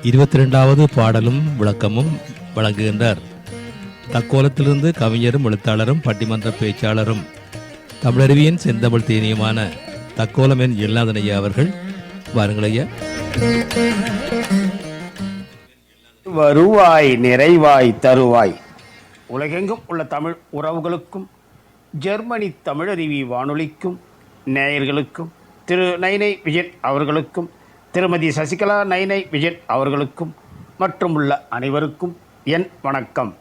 22வது பாடலும் விளக்கமும் வழங்குகின்றார். தக்கோலத்திலிருந்து கவிஞரும் எழுத்தாளரும் பட்டிமன்ற பேச்சாளரும் தமிழருவியின் செந்தமிழ் தேனியுமான தக்கோலம் என் எல்லாதன் ஐயா அவர்கள். வாருங்கள் ஐயா. வருவாய் நிறைவாய் தருவாய். உலகெங்கும் உள்ள தமிழ் உறவுகளுக்கும் ஜெர்மனி தமிழருவி வானொலிக்கும் நேயர்களுக்கும் திரு நைனை விஜயன் அவர்களுக்கும் திருமதி சசிகலா நைனை விஜயன் அவர்களுக்கும் மற்றும் உள்ள அனைவருக்கும் என் வணக்கம்.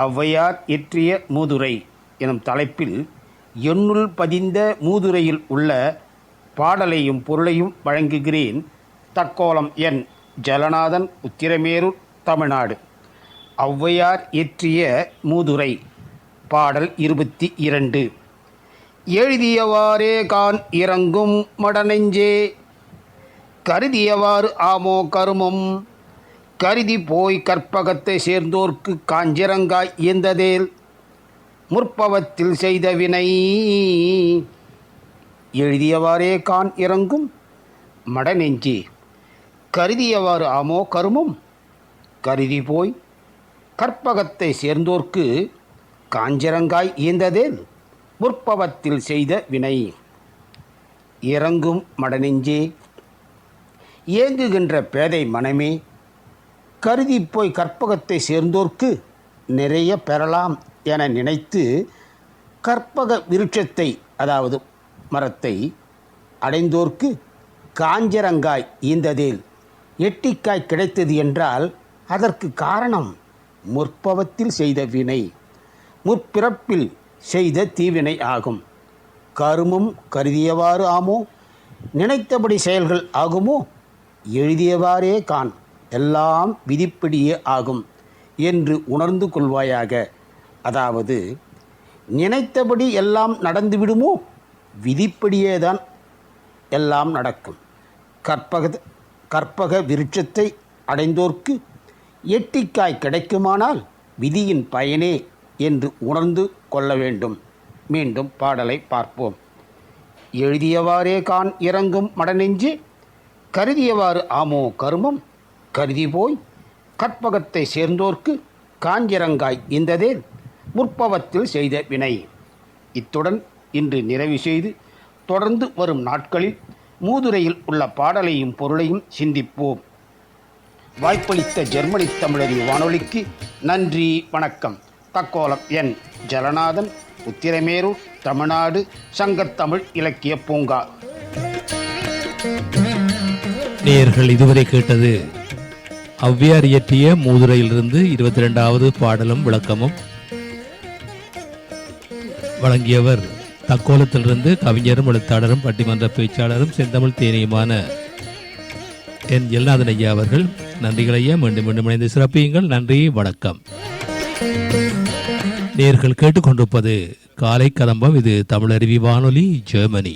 ஔவையார் இயற்றிய மூதுரை எனும் தலைப்பில் எண்ணுள் பதிந்த மூதுரையில் உள்ள பாடலையும் பொருளையும் வழங்குகிறேன். தக்கோலம் என் ஜலநாதன், உத்திரமேரூர், தமிழ்நாடு. ஔவையார் இயற்றிய மூதுரை பாடல் 22. எழுதியவாறே கான் இறங்கும் மடநெஞ்சே, கருதியவாறு ஆமோ கருமம், கருதி போய் கற்பகத்தை சேர்ந்தோர்க்கு காஞ்சிரங்காய் இயந்ததேல் முற்பவத்தில் செய்த வினை. எழுதியவாறே கான் இறங்கும் மடநெஞ்சே, கருதியவாறு ஆமோ கருமம், கருதி போய் கற்பகத்தை சேர்ந்தோர்க்கு காஞ்சிரங்காய் ஈந்ததேல் முற்பவத்தில் செய்த வினை. இறங்கும் மடநெஞ்சே, ஏங்குகின்ற பேதை மனமே, கருதி போய் கற்பகத்தை சேர்ந்தோர்க்கு நிறைய பெறலாம் என நினைத்து கற்பக விருட்சத்தை, அதாவது மரத்தை அடைந்தோர்க்கு காஞ்சிரங்காய் ஈந்ததேல் எட்டிக்காய் கிடைத்தது என்றால் அதற்கு காரணம் முற்பவத்தில் செய்த வினை, முற்பிறப்பில் செய்த தீவினை ஆகும். கருமம் கருதியவாறு ஆமோ, நினைத்தபடி செயல்கள் ஆகுமோ, எழுதியவாறே கான், எல்லாம் விதிப்படியே ஆகும் என்று உணர்ந்து கொள்வாயாக. அதாவது நினைத்தபடி எல்லாம் நடந்துவிடுமோ, விதிப்படியேதான் எல்லாம் நடக்கும். கற்பக விருட்சத்தை அடைந்தோர்க்கு எட்டிக்காய் கிடைக்குமானால் விதியின் பயனே என்று உணர்ந்து கொள்ள வேண்டும். மீண்டும் பாடலை பார்ப்போம். எழுதியவாறே கான் இறங்கும் மடநெஞ்சு, கருதியவாறு ஆமோ கருமம், கருதி போய் கற்பகத்தை சேர்ந்தோர்க்கு காஞ்சிரங்காய் இந்ததேல் முற்பவத்தில் செய்த வினை. இத்துடன் இன்று நிறைவு செய்து தொடர்ந்து வரும் நாட்களில் மூதுரையில் உள்ள பாடலையும் பொருளையும் சிந்திப்போம். வாய்ப்பளித்த ஜெர்மனி தமிழறிவு வானொலிக்கு நன்றி, வணக்கம். தக்கோலம் என் ஜலநாதன், உத்திரமேரூர், தமிழ்நாடு. சங்கத்தமிழ் இலக்கிய பூங்கா. நேயர்கள் இதுவரை கேட்டது ஔவையார் இயற்றிய மூதுரையிலிருந்து 22வது பாடலும் விளக்கமும். வழங்கியவர் தக்கோலத்திலிருந்து கவிஞரும் எழுத்தாளரும் பட்டிமன்ற பேச்சாளரும் செந்தமிழ் தேனியுமான என் எல்லாதன் ஐயா அவர்கள். நன்றிகள் ஐயா. மீண்டும் மீண்டும் இணைந்து சிறப்பியுங்கள். நன்றி, வணக்கம். நேர்கள் கேட்டுக்கொண்டிருப்பது காலை கதம்பம். இது தமிழருவி வானொலி, ஜெர்மனி.